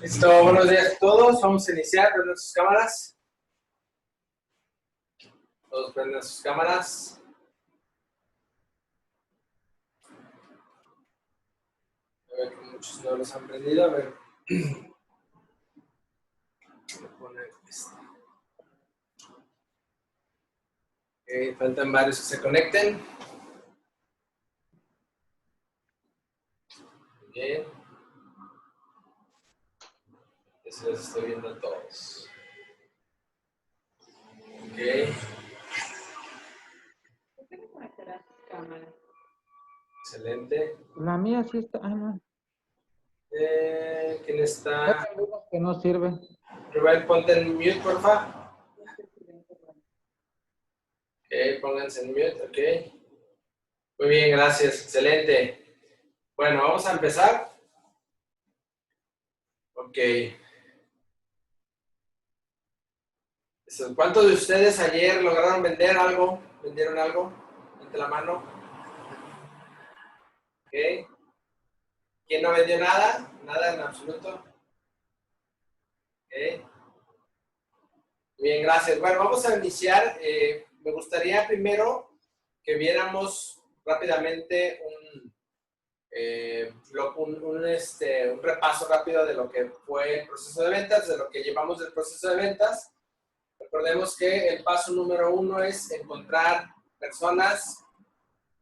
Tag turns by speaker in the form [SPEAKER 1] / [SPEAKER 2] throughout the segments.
[SPEAKER 1] Listo, buenos días a todos. Vamos a iniciar. Prenden sus cámaras. Todos prenden sus cámaras. A ver que muchos no los han prendido. A ver. Voy a poner esto. Ok, faltan varios que se conecten. Bien. Eso los estoy viendo a todos. Ok.
[SPEAKER 2] ¿Por qué no conectarás tu cámara?
[SPEAKER 1] Excelente.
[SPEAKER 3] La mía sí está. Ah, no.
[SPEAKER 1] ¿Quién
[SPEAKER 3] Hay
[SPEAKER 1] está?
[SPEAKER 3] algunos que no sirven.
[SPEAKER 1] Rubén, ponte en mute, porfa. Ok, pónganse en mute, ok. Muy bien, gracias. Excelente. Bueno, vamos a empezar. Ok. ¿Cuántos de ustedes ayer lograron vender algo? ¿Vendieron algo? Levante la mano. Ok. ¿Quién no vendió nada? Nada en absoluto. Ok. Bien, gracias. Bueno, vamos a iniciar. Me gustaría primero que viéramos rápidamente un repaso rápido de lo que fue el proceso de ventas, de lo que llevamos del proceso de ventas. Recordemos que el paso número 1 es encontrar personas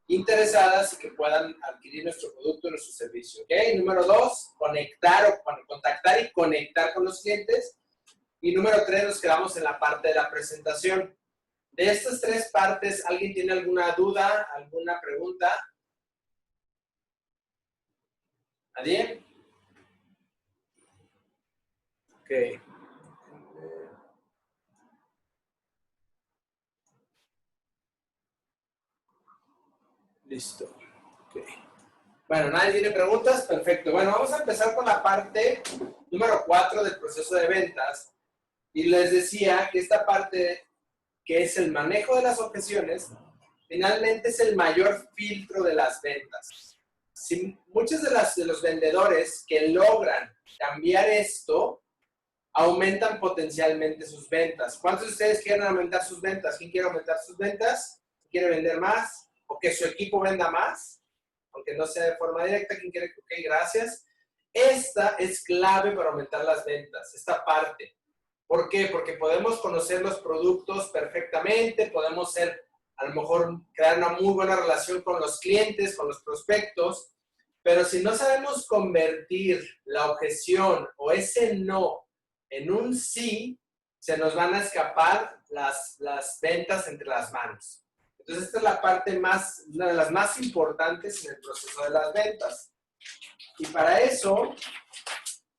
[SPEAKER 1] interesadas y que puedan adquirir nuestro producto, nuestro servicio. ¿Ok? Número 2, contactar y conectar con los clientes. Y número 3, nos quedamos en la parte de la presentación. De estas tres partes, ¿alguien tiene alguna duda, alguna pregunta? ¿Nadie? Ok. Listo. Okay. Bueno, ¿nadie tiene preguntas? Perfecto. Bueno, vamos a empezar con la parte número 4 del proceso de ventas. Y les decía que esta parte, que es el manejo de las objeciones, finalmente es el mayor filtro de las ventas. Si muchos de los vendedores que logran cambiar esto, aumentan potencialmente sus ventas. ¿Cuántos de ustedes quieren aumentar sus ventas? ¿Quién quiere aumentar sus ventas? ¿Quiere vender más? ¿O que su equipo venda más? Aunque no sea de forma directa, ¿quién quiere? Ok, gracias. Esta es clave para aumentar las ventas, esta parte. ¿Por qué? Porque podemos conocer los productos perfectamente, podemos a lo mejor crear una muy buena relación con los clientes, con los prospectos, pero si no sabemos convertir la objeción o ese no en un sí, se nos van a escapar las ventas entre las manos. Entonces, esta es la parte una de las más importantes en el proceso de las ventas. Y para eso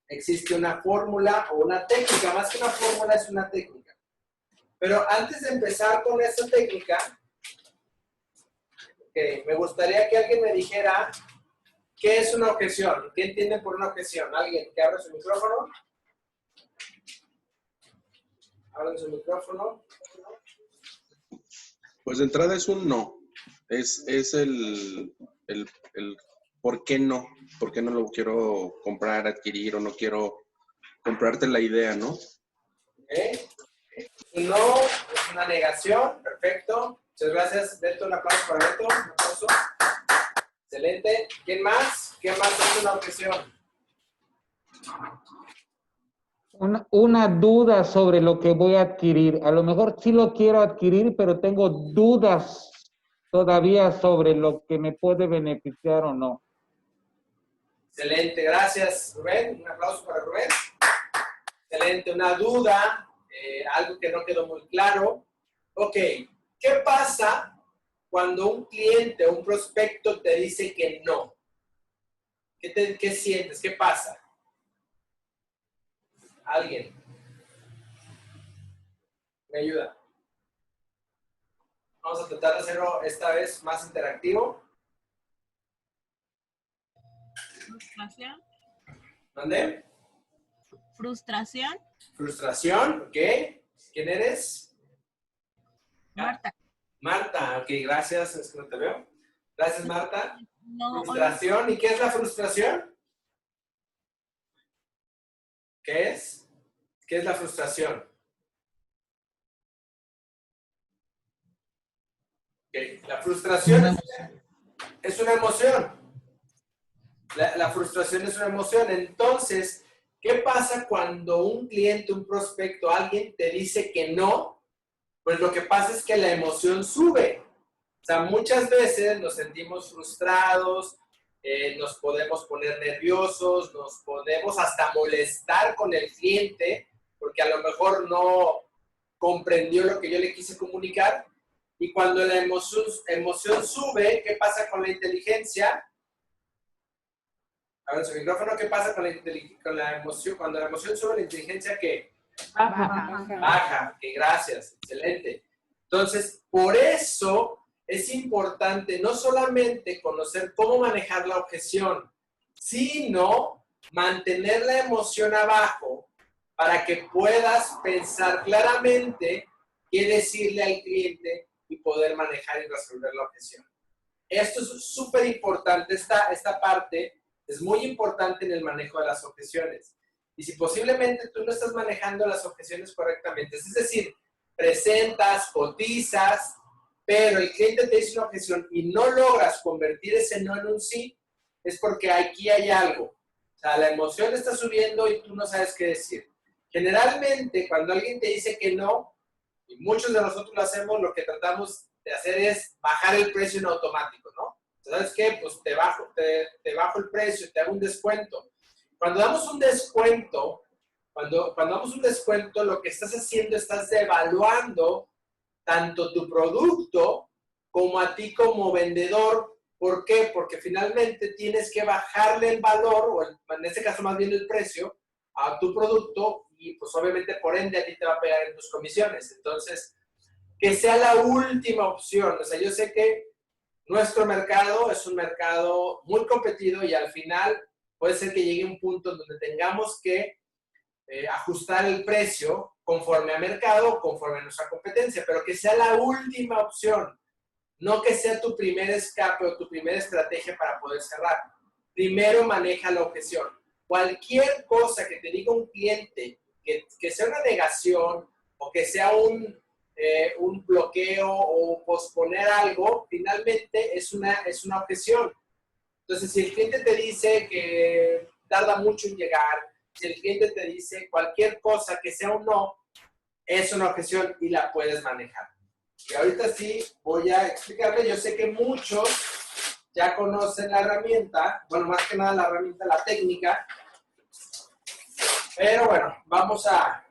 [SPEAKER 1] existe una fórmula o una técnica. Más que una fórmula, es una técnica. Pero antes de empezar con esta técnica, me gustaría que alguien me dijera qué es una objeción. ¿Qué entienden por una objeción? ¿Alguien que abra su micrófono? Abran su micrófono.
[SPEAKER 4] Pues de entrada es un no. Es el por qué no. ¿Por qué no lo quiero comprar, adquirir o no quiero comprarte la idea, no?
[SPEAKER 1] ¿Okay? Un no es una negación. Perfecto. Muchas gracias. Beto, un aplauso para Beto. Un aplauso. Excelente. ¿Quién más? ¿Quién más hace una objeción?
[SPEAKER 3] Una duda sobre lo que voy a adquirir. A lo mejor sí lo quiero adquirir, pero tengo dudas todavía sobre lo que me puede beneficiar o no.
[SPEAKER 1] Excelente, gracias Rubén. Un aplauso para Rubén. Excelente, una duda, algo que no quedó muy claro. Ok, ¿qué pasa cuando un cliente o un prospecto te dice que no? ¿Qué sientes? ¿Qué pasa? ¿Alguien? ¿Me ayuda? Vamos a tratar de hacerlo esta vez más interactivo.
[SPEAKER 5] Frustración.
[SPEAKER 1] ¿Dónde?
[SPEAKER 5] Frustración.
[SPEAKER 1] Frustración, ok. ¿Quién eres?
[SPEAKER 5] Marta.
[SPEAKER 1] Marta, ok, gracias, es que no te veo. Gracias, Marta.
[SPEAKER 5] No,
[SPEAKER 1] Frustración, ¿y qué es la frustración? ¿Qué es? ¿Qué es la frustración? Ok, la frustración es una emoción. La frustración es una emoción. Entonces, ¿qué pasa cuando un cliente, un prospecto, alguien te dice que no? Pues lo que pasa es que la emoción sube. O sea, muchas veces nos sentimos frustrados, nos podemos poner nerviosos, nos podemos hasta molestar con el cliente, porque a lo mejor no comprendió lo que yo le quise comunicar. Y cuando la emoción sube, ¿qué pasa con la inteligencia? A ver, su micrófono, ¿qué pasa con la emoción? Cuando la emoción sube, la inteligencia, ¿qué? Baja. Que gracias, excelente. Entonces, por eso es importante no solamente conocer cómo manejar la objeción, sino mantener la emoción abajo para que puedas pensar claramente qué decirle al cliente y poder manejar y resolver la objeción. Esto es súper importante, esta parte es muy importante en el manejo de las objeciones. Y si posiblemente tú no estás manejando las objeciones correctamente, es decir, presentas, cotizas, pero el cliente te dice una objeción y no logras convertir ese no en un sí, es porque aquí hay algo. O sea, la emoción está subiendo y tú no sabes qué decir. Generalmente, cuando alguien te dice que no, y muchos de nosotros lo hacemos, lo que tratamos de hacer es bajar el precio en automático, ¿no? ¿Sabes qué? Pues te bajo el precio, te hago un descuento. Cuando damos un descuento, cuando damos un descuento, lo que estás haciendo, estás devaluando tanto tu producto como a ti como vendedor. ¿Por qué? Porque finalmente tienes que bajarle el valor, o en este caso más bien el precio, a tu producto y pues obviamente por ende a ti te va a pegar en tus comisiones. Entonces, que sea la última opción. O sea, yo sé que nuestro mercado es un mercado muy competido y al final puede ser que llegue un punto donde tengamos que ajustar el precio conforme a mercado, conforme a nuestra competencia, pero que sea la última opción, no que sea tu primer escape o tu primera estrategia para poder cerrar. Primero maneja la objeción. Cualquier cosa que te diga un cliente, que sea una negación o que sea un bloqueo o posponer algo, finalmente es una objeción. Entonces, si el cliente te dice que tarda mucho en llegar, si el cliente te dice cualquier cosa que sea un no, es una objeción y la puedes manejar. Y ahorita sí voy a explicarle, yo sé que muchos ya conocen la herramienta, bueno, más que nada la herramienta, la técnica, pero bueno, vamos a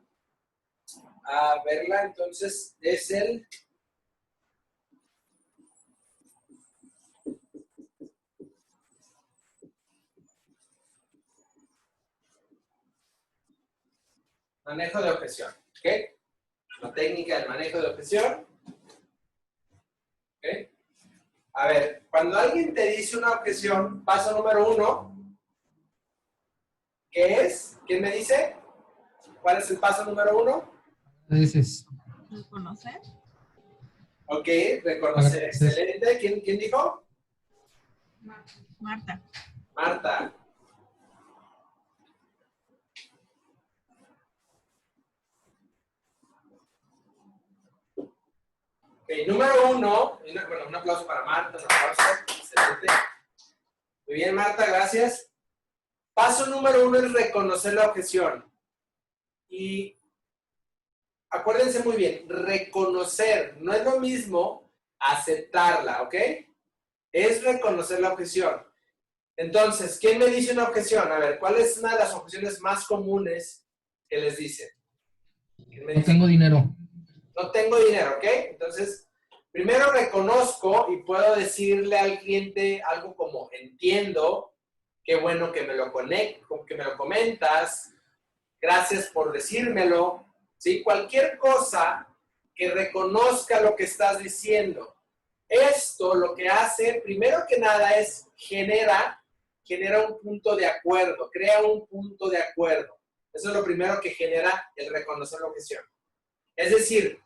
[SPEAKER 1] verla. Entonces, es el manejo de objeción, ¿ok? La técnica del manejo de objeción, ¿ok? A ver, cuando alguien te dice una objeción, paso número 1, ¿qué es? ¿Quién me dice? ¿Cuál es el paso número 1?
[SPEAKER 6] Dices.
[SPEAKER 5] ¿Reconocer?
[SPEAKER 1] Ok, reconocer. Excelente. ¿Quién dijo?
[SPEAKER 5] Marta.
[SPEAKER 1] Marta. Ok, número 1. Bueno, un aplauso para Marta. Un aplauso. Excelente. Muy bien, Marta, gracias. Paso número 1 es reconocer la objeción. Y acuérdense muy bien, reconocer no es lo mismo aceptarla, ¿ok? Es reconocer la objeción. Entonces, ¿quién me dice una objeción? A ver, ¿cuál es una de las objeciones más comunes que les dicen?
[SPEAKER 6] No tengo dinero.
[SPEAKER 1] No tengo dinero, ¿ok? Entonces, primero reconozco y puedo decirle al cliente algo como, entiendo, qué bueno que me lo comentas, gracias por decírmelo, ¿sí? Cualquier cosa que reconozca lo que estás diciendo. Esto lo que hace, primero que nada, es genera un punto de acuerdo, crea un punto de acuerdo. Eso es lo primero que genera el reconocer la objeción. Es decir,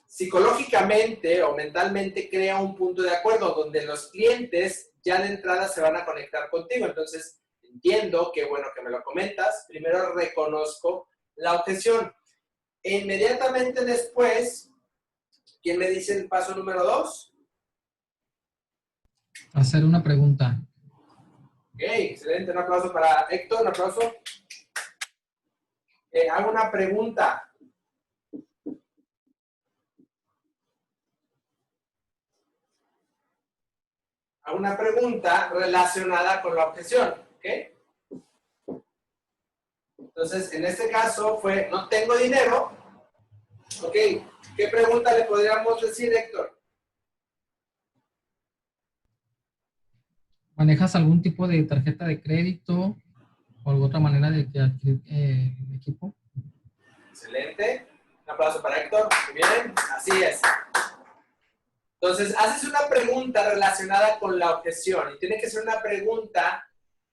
[SPEAKER 1] psicológicamente o mentalmente crea un punto de acuerdo donde los clientes ya de entrada se van a conectar contigo. Entonces, entiendo, qué bueno que me lo comentas. Primero reconozco la objeción. E inmediatamente después, ¿quién me dice el paso número 2?
[SPEAKER 6] Hacer una pregunta.
[SPEAKER 1] Ok, excelente. Un aplauso para Héctor, un aplauso. Hago una pregunta. Hago una pregunta relacionada con la objeción. ¿Ok? Entonces, en este caso fue, no tengo dinero. Ok, ¿qué pregunta le podríamos decir, Héctor?
[SPEAKER 6] ¿Manejas algún tipo de tarjeta de crédito o alguna otra manera de que adquirir equipo?
[SPEAKER 1] Excelente. Un aplauso para Héctor. Muy bien, así es. Entonces, haces una pregunta relacionada con la objeción y tiene que ser una pregunta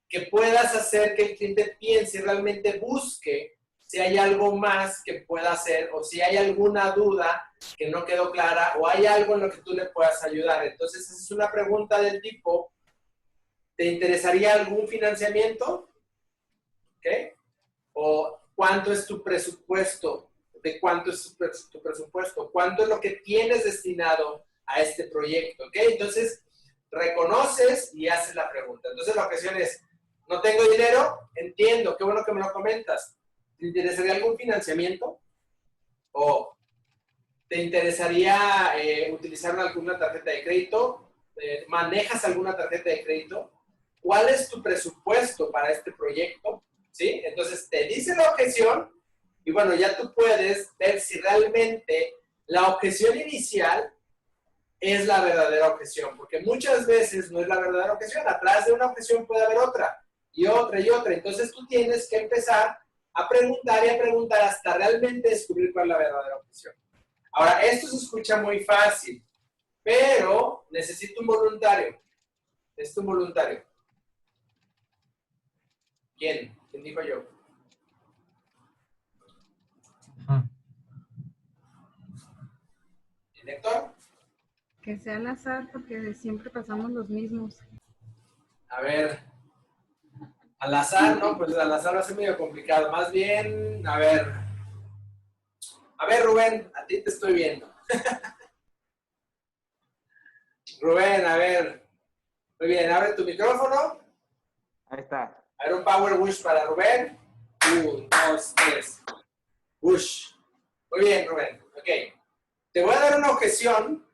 [SPEAKER 1] que puedas hacer que el cliente piense y realmente busque si hay algo más que pueda hacer o si hay alguna duda que no quedó clara o hay algo en lo que tú le puedas ayudar. Entonces, haces una pregunta del tipo, ¿te interesaría algún financiamiento? ¿Ok? O ¿cuánto es tu presupuesto? ¿De cuánto es tu presupuesto? ¿Cuánto es lo que tienes destinado a este proyecto? ¿Ok? Entonces, reconoces y haces la pregunta. Entonces, la objeción es, no tengo dinero, entiendo, qué bueno que me lo comentas. ¿Te interesaría algún financiamiento? ¿O te interesaría utilizar alguna tarjeta de crédito? ¿Manejas alguna tarjeta de crédito? ¿Cuál es tu presupuesto para este proyecto? ¿Sí? Entonces, te dice la objeción y bueno, ya tú puedes ver si realmente la objeción inicial es la verdadera objeción, porque muchas veces no es la verdadera objeción. Atrás de una objeción puede haber otra y otra y otra. Entonces, tú tienes que empezar a preguntar y a preguntar hasta realmente descubrir cuál es la verdadera objeción. Ahora, esto se escucha muy fácil, pero necesito un voluntario. Necesito un voluntario. ¿Quién? ¿Quién dijo yo?
[SPEAKER 6] Ajá.
[SPEAKER 1] ¿El Héctor?
[SPEAKER 2] Que sea al azar porque siempre pasamos los mismos.
[SPEAKER 1] A ver. Al azar, ¿no? Pues al azar va a ser medio complicado. Más bien, a ver. A ver, Rubén, a ti te estoy viendo. Rubén, a ver. Muy bien, abre tu micrófono.
[SPEAKER 3] Ahí está.
[SPEAKER 1] A ver, un power push para Rubén. 1, 2, 3. Push. Muy bien, Rubén. Ok. Te voy a dar una objeción.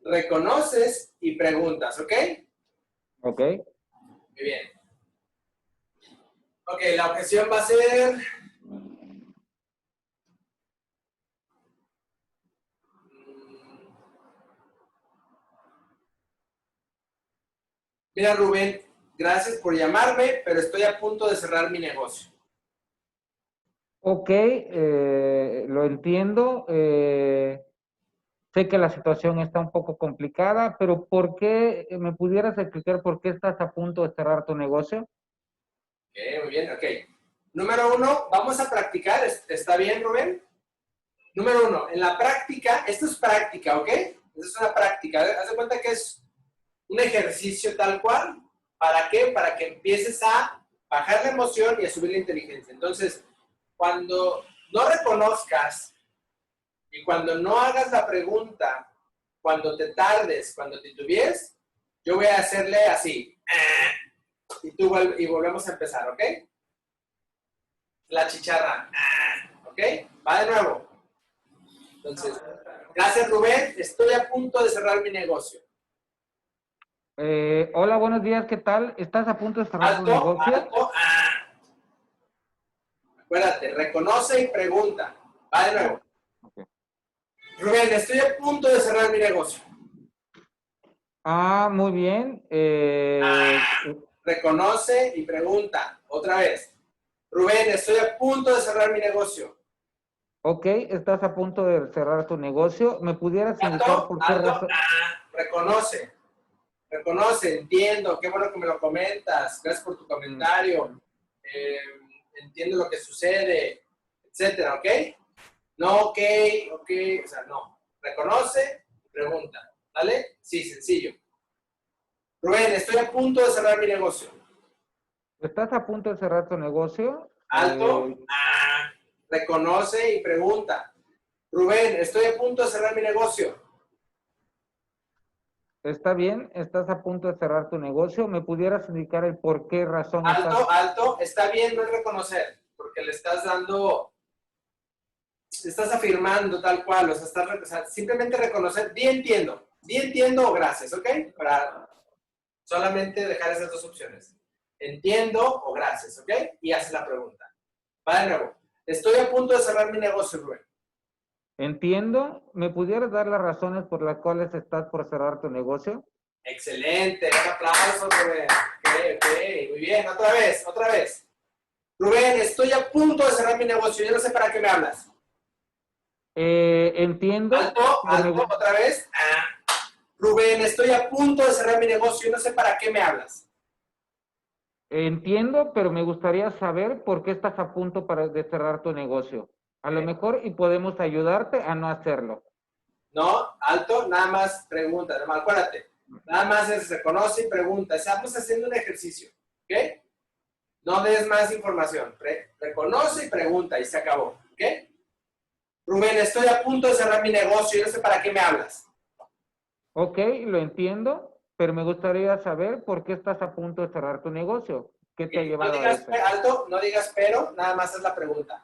[SPEAKER 1] Reconoces y preguntas, ¿ok?
[SPEAKER 3] Ok.
[SPEAKER 1] Muy bien. Ok, la objeción va a ser... Mira, Rubén, gracias por llamarme, pero estoy a punto de cerrar mi negocio.
[SPEAKER 3] Ok, lo entiendo. Sé que la situación está un poco complicada, pero ¿por qué me pudieras explicar por qué estás a punto de cerrar tu negocio?
[SPEAKER 1] Ok, muy bien, ok. Número 1, vamos a practicar. ¿Está bien, Rubén? Número 1, en la práctica, esto es práctica, ¿ok? Esto es una práctica. Haz de cuenta que es un ejercicio tal cual. ¿Para qué? Para que empieces a bajar la emoción y a subir la inteligencia. Entonces, cuando no reconozcas y cuando no hagas la pregunta, cuando te tardes, cuando titubees, yo voy a hacerle así. Y volvemos a empezar, ¿ok? La chicharra. ¿Ok? Va de nuevo. Entonces, gracias, Rubén. Estoy a punto de cerrar mi negocio.
[SPEAKER 3] Hola, buenos días, ¿qué tal? ¿Estás a punto de cerrar tu
[SPEAKER 1] Alto,
[SPEAKER 3] negocio?
[SPEAKER 1] alto. Acuérdate, reconoce y pregunta. Va de nuevo.
[SPEAKER 3] Ok.
[SPEAKER 1] Rubén, estoy a punto de cerrar mi negocio.
[SPEAKER 3] Ah, muy bien.
[SPEAKER 1] Reconoce y pregunta. Otra vez. Rubén, estoy a punto de cerrar mi negocio.
[SPEAKER 3] Ok, estás a punto de cerrar tu negocio. ¿Me pudieras indicar
[SPEAKER 1] Alto,
[SPEAKER 3] por qué
[SPEAKER 1] alto.
[SPEAKER 3] razón?
[SPEAKER 1] Reconoce. Reconoce, entiendo. Qué bueno que me lo comentas. Gracias por tu comentario. Entiendo lo que sucede, etcétera, ¿ok? No, ok, o sea, no. Reconoce y pregunta. ¿Vale? Sí, sencillo. Rubén, estoy a punto de cerrar mi negocio.
[SPEAKER 3] ¿Estás a punto de cerrar tu negocio?
[SPEAKER 1] Alto. Reconoce y pregunta. Rubén, estoy a punto de cerrar mi negocio.
[SPEAKER 3] ¿Está bien? ¿Estás a punto de cerrar tu negocio? ¿Me pudieras indicar el por qué razón estás?
[SPEAKER 1] Alto. Está bien, no es reconocer, porque le estás dando, estás afirmando tal cual, o sea, simplemente reconocer, di entiendo o gracias, ¿ok? Para solamente dejar esas dos opciones. Entiendo o gracias, ¿ok? Y hace la pregunta. Va de nuevo. Estoy a punto de cerrar mi negocio, Rubén.
[SPEAKER 3] Entiendo. ¿Me pudieras dar las razones por las cuales estás por cerrar tu negocio?
[SPEAKER 1] Excelente, un aplauso, Rubén. Ok, muy bien, otra vez. Rubén, estoy a punto de cerrar mi negocio, yo no sé para qué me hablas.
[SPEAKER 3] Entiendo.
[SPEAKER 1] Alto, otra vez. Rubén, estoy a punto de cerrar mi negocio, yo no sé para qué me hablas.
[SPEAKER 3] Entiendo, pero me gustaría saber por qué estás a punto de cerrar tu negocio. A lo mejor y podemos ayudarte a no hacerlo.
[SPEAKER 1] No, alto, nada más pregunta, acuérdate. Nada más es reconoce y pregunta. Estamos haciendo un ejercicio, ¿ok? No des más información. Reconoce y pregunta y se acabó, ¿ok? Rubén, estoy a punto de cerrar mi negocio, yo no sé para qué me hablas.
[SPEAKER 3] Ok, lo entiendo, pero me gustaría saber por qué estás a punto de cerrar tu negocio. ¿Qué te ha llevado a eso?
[SPEAKER 1] Alto, no digas pero, nada más es la pregunta.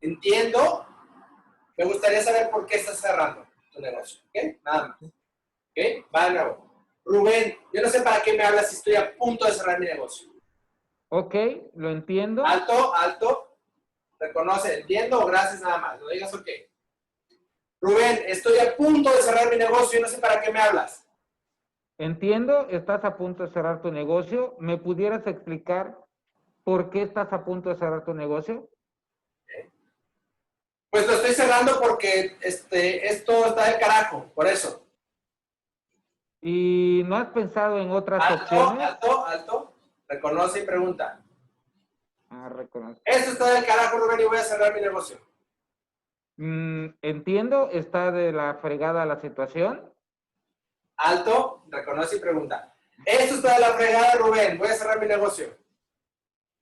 [SPEAKER 1] Entiendo, me gustaría saber por qué estás cerrando tu negocio, ¿ok? Nada más. ¿Ok? Va de nuevo. Rubén, yo no sé para qué me hablas si estoy a punto de cerrar mi negocio.
[SPEAKER 3] Ok, lo entiendo.
[SPEAKER 1] Alto. Reconoce, entiendo o gracias nada más. No digas ok. Rubén, estoy a punto de cerrar mi negocio y no sé para qué me hablas.
[SPEAKER 3] Entiendo, estás a punto de cerrar tu negocio. ¿Me pudieras explicar por qué estás a punto de cerrar tu negocio?
[SPEAKER 1] Pues lo estoy cerrando porque esto está del carajo, por eso.
[SPEAKER 3] ¿Y no has pensado en otras opciones?
[SPEAKER 1] Alto. Reconoce y pregunta.
[SPEAKER 3] Reconozco.
[SPEAKER 1] Esto está del carajo, Rubén, y voy a cerrar mi negocio.
[SPEAKER 3] Entiendo, está de la fregada la situación.
[SPEAKER 1] Alto, reconoce y pregunta. Esto está de la fregada, Rubén, voy a cerrar mi negocio.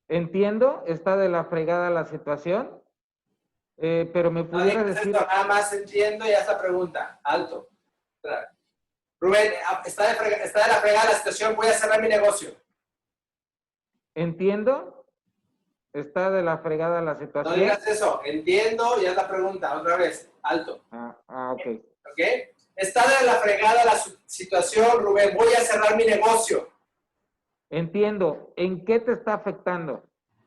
[SPEAKER 3] Entiendo, está de la fregada la situación. Pero me pudieras decir...
[SPEAKER 1] Esto, nada más entiendo y haz la pregunta. Alto. Rubén, está de la fregada la situación, voy a cerrar mi negocio.
[SPEAKER 3] Entiendo, está de la fregada la situación.
[SPEAKER 1] No digas eso, entiendo y haz la pregunta, otra vez. Alto.
[SPEAKER 3] Ok.
[SPEAKER 1] ¿Ok? Está de la fregada la situación, Rubén, voy a cerrar mi negocio.
[SPEAKER 3] Entiendo, ¿en qué te está afectando?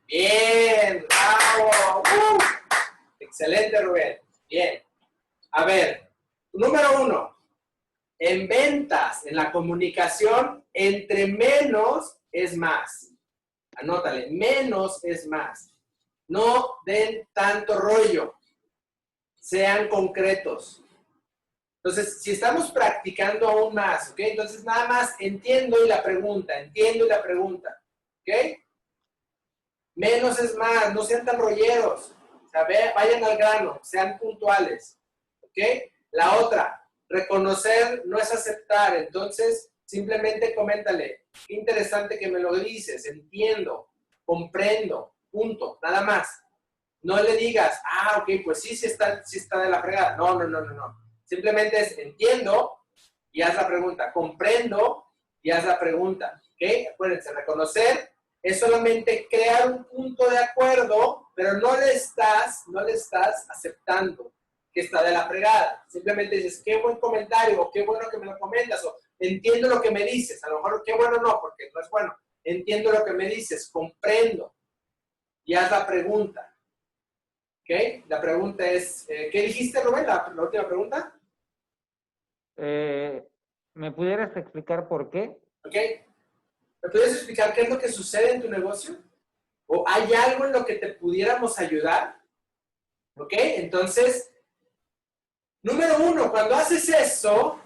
[SPEAKER 1] Bien, bravo. Excelente, Rubén. Bien. A ver, número 1. En ventas, en la comunicación, entre menos es más. Anótale, menos es más. No den tanto rollo. Sean concretos. Entonces, si estamos practicando aún más, ¿ok? Entonces, nada más entiendo y la pregunta, ¿ok? Menos es más, no sean tan rolleros. O sea, vayan al grano, sean puntuales, ¿ok? La otra, reconocer no es aceptar. Entonces, simplemente coméntale, qué interesante que me lo dices, entiendo, comprendo, punto, nada más. No le digas, ok, pues sí está de la fregada. No. Simplemente es entiendo y haz la pregunta. Comprendo y haz la pregunta. ¿Ok? Acuérdense, reconocer es solamente crear un punto de acuerdo, pero no le estás aceptando que está de la fregada. Simplemente dices, qué buen comentario, o qué bueno que me lo comentas, o entiendo lo que me dices. A lo mejor qué bueno no, porque no es bueno. Entiendo lo que me dices, comprendo y haz la pregunta. ¿Ok? La pregunta es, ¿qué dijiste, Rubén? La última pregunta.
[SPEAKER 3] ¿Me pudieras explicar por qué?
[SPEAKER 1] ¿Ok? ¿Me puedes explicar qué es lo que sucede en tu negocio? ¿O hay algo en lo que te pudiéramos ayudar? ¿Ok? Entonces, número 1, cuando haces eso,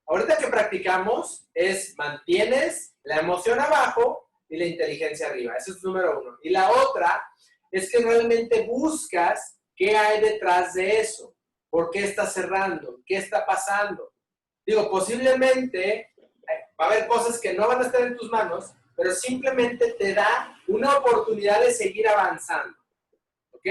[SPEAKER 1] ahorita que practicamos, mantienes la emoción abajo y la inteligencia arriba. Eso es número 1. Y la otra es que realmente buscas qué hay detrás de eso. ¿Por qué está cerrando? ¿Qué está pasando? Digo, posiblemente va a haber cosas que no van a estar en tus manos, pero simplemente te da una oportunidad de seguir avanzando. ¿Ok?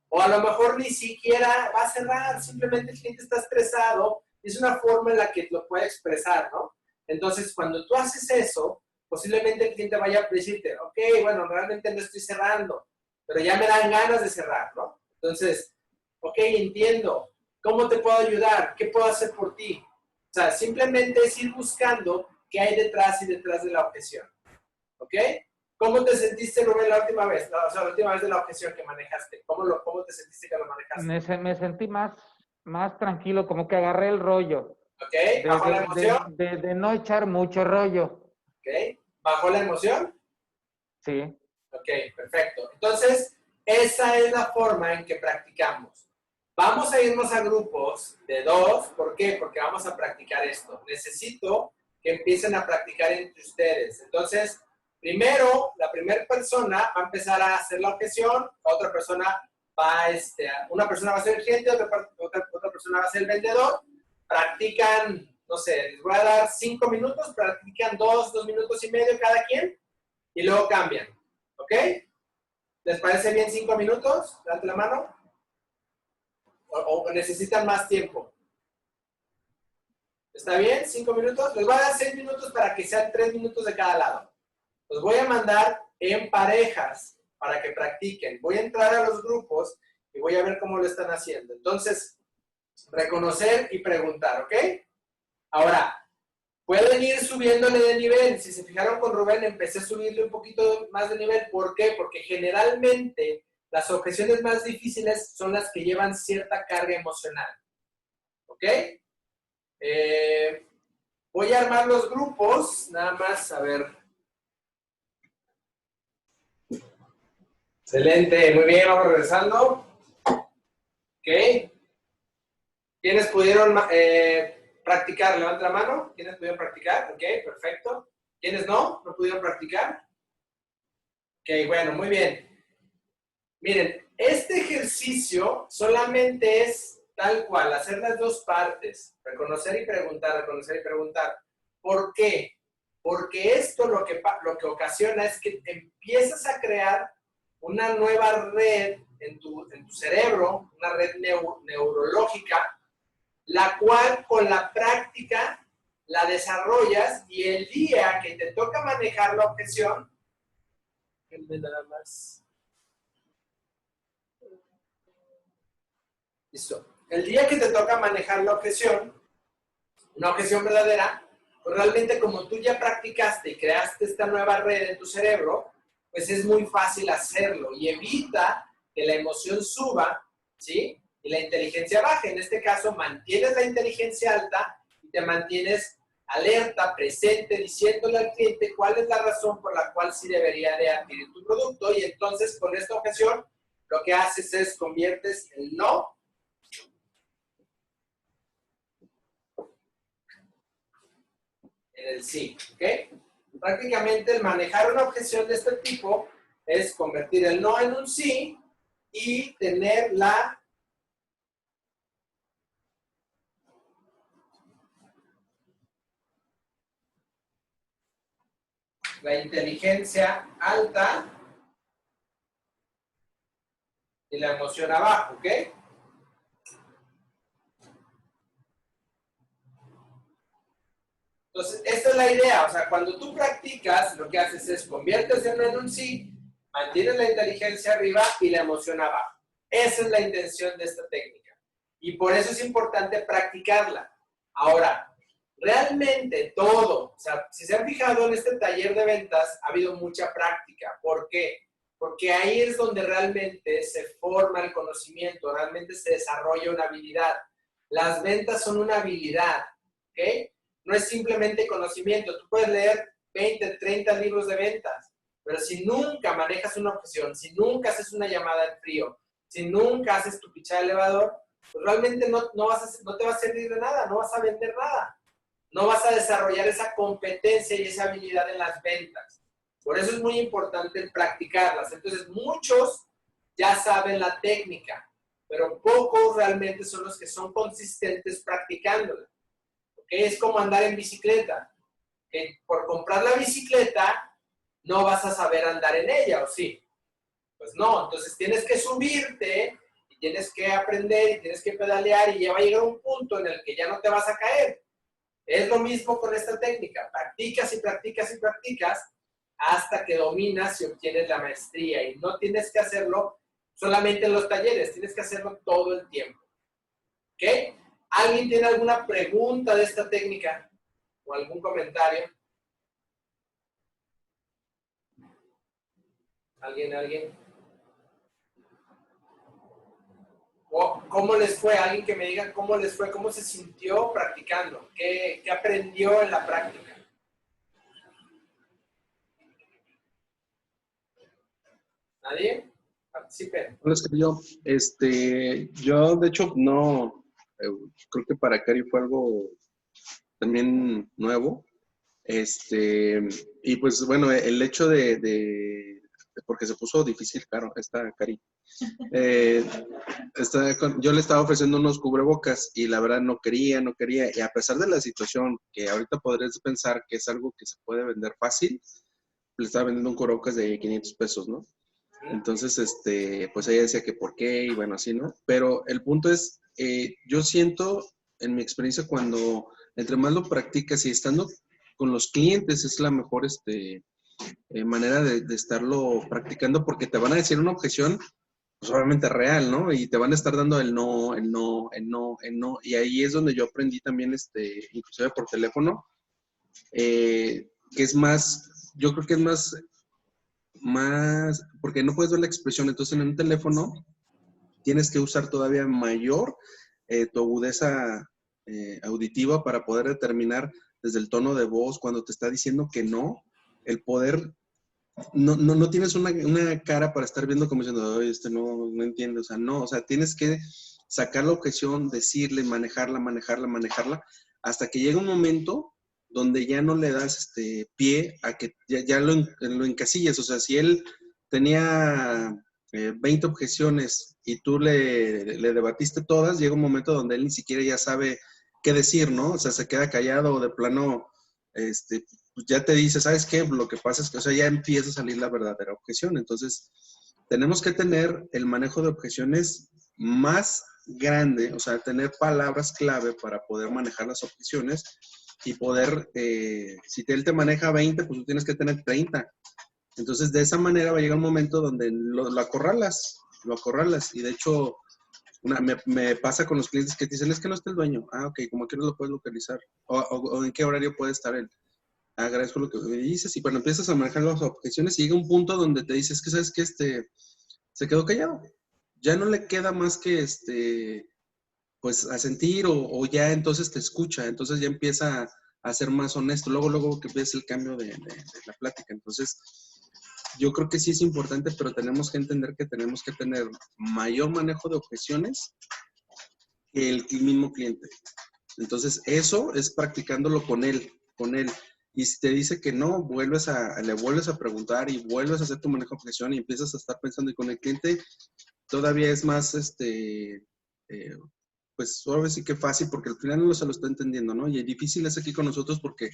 [SPEAKER 1] O a lo mejor ni siquiera va a cerrar, simplemente el cliente está estresado. Es una forma en la que lo puede expresar, ¿no? Entonces, cuando tú haces eso, posiblemente el cliente vaya a decirte, ok, bueno, realmente no estoy cerrando, pero ya me dan ganas de cerrar, ¿no? Entonces, ok, entiendo. ¿Cómo te puedo ayudar? ¿Qué puedo hacer por ti? O sea, simplemente es ir buscando qué hay detrás y detrás de la objeción. ¿Ok? ¿Cómo te sentiste, Rubén, la última vez? O sea, la última vez de la objeción que manejaste. ¿Cómo te sentiste que lo manejaste?
[SPEAKER 3] Me sentí más tranquilo, como que agarré el rollo.
[SPEAKER 1] ¿Ok? ¿Bajó la emoción?
[SPEAKER 3] De no echar mucho rollo.
[SPEAKER 1] ¿Ok? ¿Bajó la emoción?
[SPEAKER 3] Sí.
[SPEAKER 1] Ok, perfecto. Entonces, esa es la forma en que practicamos. Vamos a irnos a grupos de 2. ¿Por qué? Porque vamos a practicar esto. Necesito que empiecen a practicar entre ustedes. Entonces, primero, la primera persona va a empezar a hacer la objeción, otra persona una persona va a ser el cliente, otra persona va a ser el vendedor. Practican, no sé, les voy a dar 5 minutos, practican 2 minutos y medio cada quien y luego cambian. ¿Ok? ¿Les parece bien 5 minutos? Date la mano. ¿O necesitan más tiempo? ¿Está bien? 5 minutos. Les voy a dar 6 minutos para que sean 3 minutos de cada lado. Los voy a mandar en parejas para que practiquen. Voy a entrar a los grupos y voy a ver cómo lo están haciendo. Entonces, reconocer y preguntar, ¿ok? Ahora, pueden ir subiéndole de nivel. Si se fijaron con Rubén, empecé a subirle un poquito más de nivel. ¿Por qué? Porque generalmente las objeciones más difíciles son las que llevan cierta carga emocional. ¿Ok? Voy a armar los grupos. Nada más, a ver. Excelente. Muy bien, vamos regresando. ¿Ok? ¿Quiénes pudieron practicar? Levanta la mano. ¿Quiénes pudieron practicar? Ok, perfecto. ¿Quiénes no? ¿No pudieron practicar? Ok, bueno, muy bien. Miren, este ejercicio solamente es tal cual, hacer las dos partes, reconocer y preguntar, reconocer y preguntar. ¿Por qué? Porque esto lo que ocasiona es que empiezas a crear una nueva red en tu cerebro, una red neurológica, la cual con la práctica la desarrollas y el día que te toca manejar la objeción, nada más. Listo. El día que te toca manejar la objeción, una objeción verdadera, pues realmente como tú ya practicaste y creaste esta nueva red en tu cerebro, pues es muy fácil hacerlo y evita que la emoción suba, ¿sí? Y la inteligencia baje. En este caso, mantienes la inteligencia alta y te mantienes alerta, presente, diciéndole al cliente cuál es la razón por la cual sí debería de adquirir tu producto y entonces con esta objeción lo que haces es conviertes el no en el sí, ¿ok? Prácticamente el manejar una objeción de este tipo es convertir el no en un sí y tener la inteligencia alta y la emoción abajo, ¿ok? Entonces, esta es la idea, o sea, cuando tú practicas, lo que haces es conviertes el no en un sí, mantienes la inteligencia arriba y la emoción abajo. Esa es la intención de esta técnica. Y por eso es importante practicarla. Ahora, realmente todo, o sea, si se han fijado en este taller de ventas, ha habido mucha práctica. ¿Por qué? Porque ahí es donde realmente se forma el conocimiento, realmente se desarrolla una habilidad. Las ventas son una habilidad, ¿ok? No es simplemente conocimiento. Tú puedes leer 20, 30 libros de ventas, pero si nunca manejas una objeción, si nunca haces una llamada en frío, si nunca haces tu pichada de elevador, pues realmente no te va a servir de nada, no vas a vender nada. No vas a desarrollar esa competencia y esa habilidad en las ventas. Por eso es muy importante practicarlas. Entonces, muchos ya saben la técnica, pero pocos realmente son los que son consistentes practicándola. Es como andar en bicicleta. Por comprar la bicicleta, no vas a saber andar en ella, ¿o sí? Pues no, entonces tienes que subirte y tienes que aprender y tienes que pedalear y ya va a llegar un punto en el que ya no te vas a caer. Es lo mismo con esta técnica. Practicas y practicas y practicas hasta que dominas y obtienes la maestría. Y no tienes que hacerlo solamente en los talleres, tienes que hacerlo todo el tiempo. ¿Ok? ¿Alguien tiene alguna pregunta de esta técnica o algún comentario? ¿Alguien? ¿O cómo les fue? Alguien que me diga cómo les fue, cómo se sintió practicando, qué aprendió en la práctica. ¿Nadie? Participen.
[SPEAKER 4] Hola, es que yo de hecho no, creo que para Cari fue algo también nuevo. Y pues bueno, el hecho porque se puso difícil, claro, esta Cari. Yo le estaba ofreciendo unos cubrebocas y la verdad no quería. Y a pesar de la situación, que ahorita podrías pensar que es algo que se puede vender fácil, le estaba vendiendo un cubrebocas de 500 pesos, ¿no? Entonces, pues ella decía que por qué, y bueno, así, ¿no? Pero el punto es, yo siento, en mi experiencia, cuando entre más lo practicas y estando con los clientes es la mejor manera de estarlo practicando, porque te van a decir una objeción, pues obviamente real, ¿no? Y te van a estar dando el no, el no, el no, el no. Y ahí es donde yo aprendí también, inclusive por teléfono, que es más, yo creo que es más, porque no puedes ver la expresión, entonces en un teléfono tienes que usar todavía mayor tu agudeza auditiva para poder determinar desde el tono de voz, cuando te está diciendo que no, el poder, no tienes una cara para estar viendo como diciendo, oye, no entiende, o sea, no, o sea, tienes que sacar la objeción, decirle, manejarla, hasta que llega un momento donde ya no le das pie a que ya lo encasillas. O sea, si él tenía 20 objeciones y tú le debatiste todas, llega un momento donde él ni siquiera ya sabe qué decir, ¿no? O sea, se queda callado o de plano, pues ya te dice, ¿sabes qué? Lo que pasa es que, o sea, ya empieza a salir la verdadera objeción. Entonces, tenemos que tener el manejo de objeciones más grande, o sea, tener palabras clave para poder manejar las objeciones y poder, si él te maneja 20, pues tú tienes que tener 30. Entonces, de esa manera va a llegar un momento donde lo acorralas. Y de hecho, me pasa con los clientes que te dicen, es que no está el dueño. Ah, ok, ¿cómo que no lo puedes localizar? O en qué horario puede estar él. Agradezco lo que me dices. Y cuando empiezas a manejar las objeciones, llega un punto donde te dices que, ¿sabes qué? Se quedó callado. Ya no le queda más que, pues, a sentir o ya entonces te escucha. Entonces ya empieza a ser más honesto. Luego que ves el cambio de la plática. Entonces, yo creo que sí es importante, pero tenemos que entender que tenemos que tener mayor manejo de objeciones que el mismo cliente. Entonces, eso es practicándolo con él. Y si te dice que no, le vuelves a preguntar y vuelves a hacer tu manejo de objeción y empiezas a estar pensando. Y con el cliente todavía es más, pues ahora sí que fácil, porque al final no se lo está entendiendo, ¿no? Y el difícil es aquí con nosotros porque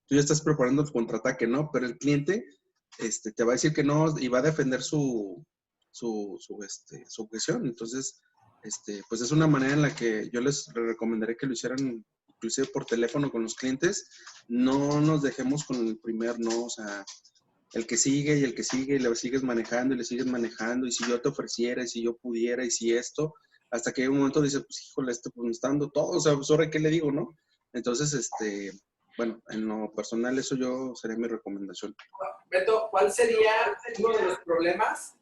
[SPEAKER 4] tú ya estás preparando el contraataque, ¿no? Pero el cliente te va a decir que no y va a defender su objeción. Entonces, pues es una manera en la que yo les recomendaría que lo hicieran inclusive por teléfono con los clientes. No nos dejemos con el primer no, o sea, el que sigue, y le sigues manejando y le sigues manejando, y si yo te ofreciera, y si yo pudiera, y si esto, hasta que hay un momento dice, pues híjole, pues me está dando todo, o sea, ¿sobre qué le digo, no? Entonces, bueno, en lo personal eso sería mi recomendación.
[SPEAKER 1] Beto, ¿cuál sería uno de los problemas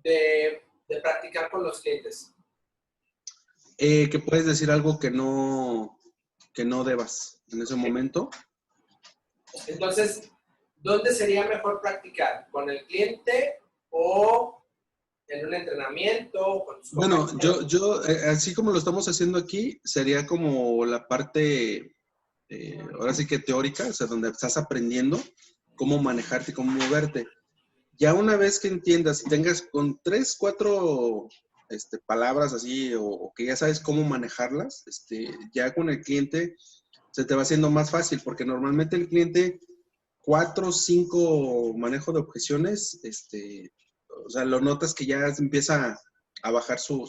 [SPEAKER 1] de practicar con los clientes?
[SPEAKER 4] Que puedes decir algo que no debas en ese momento.
[SPEAKER 1] Entonces, ¿dónde sería mejor practicar? ¿Con el cliente o en un entrenamiento?
[SPEAKER 4] Bueno, yo así como lo estamos haciendo aquí, sería como la parte, ahora sí que teórica, o sea, donde estás aprendiendo cómo manejarte, cómo moverte. Ya una vez que entiendas, tengas con 3, 4 palabras así, o que ya sabes cómo manejarlas, ya con el cliente se te va haciendo más fácil, porque normalmente el cliente 4 o 5 manejo de objeciones, o sea, lo notas que ya empieza a bajar su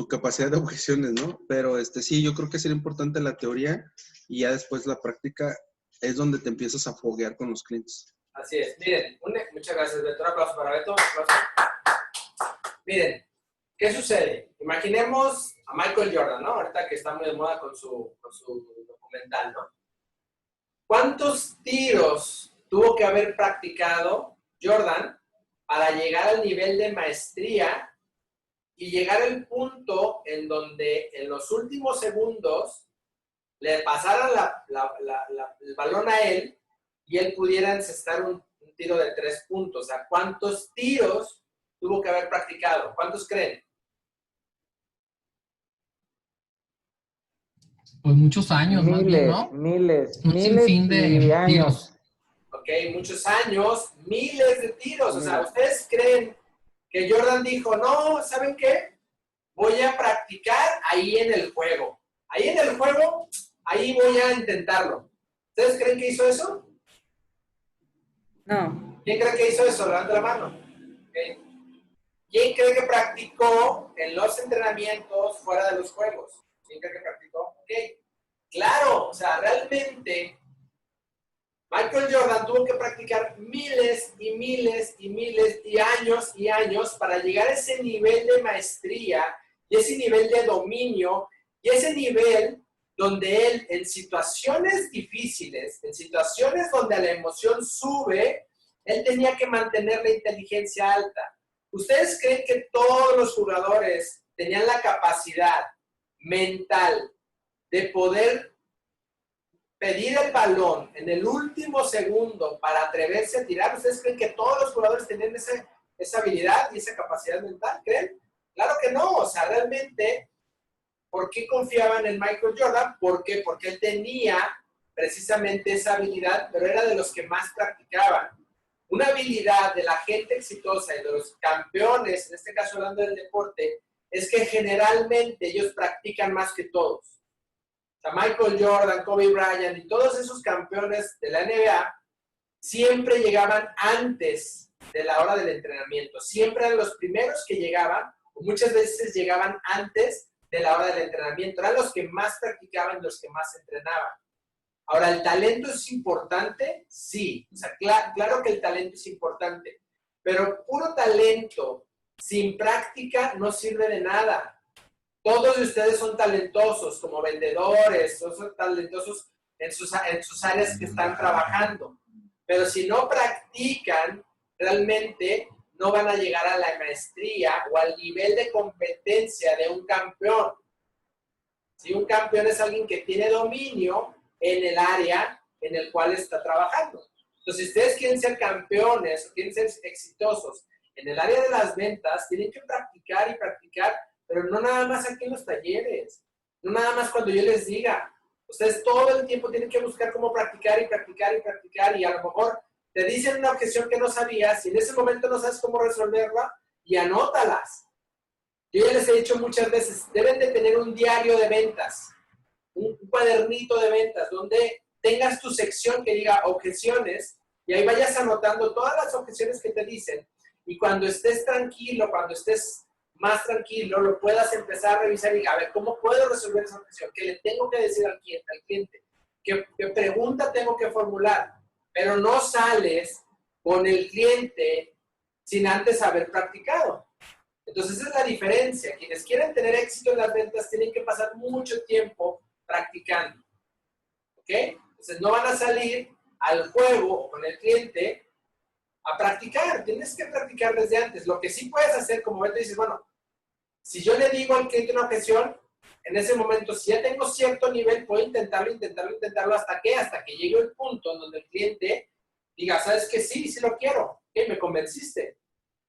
[SPEAKER 4] capacidad de objeciones, ¿no? Pero sí, yo creo que sería importante la teoría y ya después la práctica es donde te empiezas a foguear con los clientes.
[SPEAKER 1] Así es. Miren, muchas gracias, Beto. Un aplauso para Beto. Un aplauso. Miren, ¿qué sucede? Imaginemos a Michael Jordan, ¿no? Ahorita que está muy de moda con su documental, ¿no? ¿Cuántos tiros tuvo que haber practicado Jordan para llegar al nivel de maestría y llegar al punto en donde en los últimos segundos le pasaran el balón a él y él pudiera encestar un tiro de 3 puntos? O sea, ¿cuántos tiros tuvo que haber practicado? ¿Cuántos creen?
[SPEAKER 6] Pues muchos años, más bien, ¿no?
[SPEAKER 3] Miles
[SPEAKER 6] Un sinfín de
[SPEAKER 3] y años.
[SPEAKER 6] tiros.
[SPEAKER 1] Ok, muchos años, miles de tiros. O sea, ¿ustedes creen que Jordan dijo, no, ¿saben qué? Voy a practicar ahí en el juego. Ahí en el juego, ahí voy a intentarlo. ¿Ustedes creen que hizo eso?
[SPEAKER 2] No.
[SPEAKER 1] ¿Quién cree que hizo eso? Levanta la mano. Okay. ¿Quién cree que practicó en los entrenamientos fuera de los juegos? ¿Quién cree que practicó? Ok. Claro, o sea, realmente Michael Jordan tuvo que practicar miles y miles y miles y años para llegar a ese nivel de maestría y ese nivel de dominio y ese nivel donde él en situaciones difíciles, en situaciones donde la emoción sube, él tenía que mantener la inteligencia alta. ¿Ustedes creen que todos los jugadores tenían la capacidad mental de poder pedir el balón en el último segundo para atreverse a tirar? ¿Ustedes creen que todos los jugadores tenían esa habilidad y esa capacidad mental? ¿Creen? Claro que no. O sea, realmente, ¿por qué confiaban en Michael Jordan? ¿Por qué? Porque él tenía precisamente esa habilidad, pero era de los que más practicaban. Una habilidad de la gente exitosa y de los campeones, en este caso hablando del deporte, es que generalmente ellos practican más que todos. O sea, Michael Jordan, Kobe Bryant y todos esos campeones de la NBA siempre llegaban antes de la hora del entrenamiento. Siempre eran los primeros que llegaban, o muchas veces llegaban antes de la hora del entrenamiento. Eran los que más practicaban, los que más entrenaban. Ahora, ¿el talento es importante? Sí. O sea, claro que el talento es importante. Pero puro talento sin práctica no sirve de nada. Todos de ustedes son talentosos como vendedores, son talentosos en sus áreas que están trabajando. Pero si no practican, realmente no van a llegar a la maestría o al nivel de competencia de un campeón. Si un campeón es alguien que tiene dominio en el área en el cual está trabajando. Entonces, si ustedes quieren ser campeones o quieren ser exitosos en el área de las ventas, tienen que practicar y practicar, pero no nada más aquí en los talleres, no nada más cuando yo les diga. Ustedes todo el tiempo tienen que buscar cómo practicar y practicar y practicar, y a lo mejor te dicen una objeción que no sabías y en ese momento no sabes cómo resolverla y anótalas. Yo ya les he dicho muchas veces, deben de tener un diario de ventas, un cuadernito de ventas donde tengas tu sección que diga objeciones y ahí vayas anotando todas las objeciones que te dicen, y cuando estés tranquilo, cuando estés más tranquilo, lo puedas empezar a revisar y a ver cómo puedo resolver esa objeción, qué le tengo que decir al cliente, qué pregunta tengo que formular, pero no sales con el cliente sin antes haber practicado. Entonces esa es la diferencia. Quienes quieren tener éxito en las ventas tienen que pasar mucho tiempo practicando. ¿Ok? Entonces no van a salir al juego o con el cliente a practicar. Tienes que practicar desde antes. Lo que sí puedes hacer, como Beto dices, bueno, si yo le digo al cliente una objeción, en ese momento, si ya tengo cierto nivel, puedo intentarlo hasta que llegue el punto en donde el cliente diga, ¿sabes qué? Sí lo quiero. ¿Qué? Me convenciste.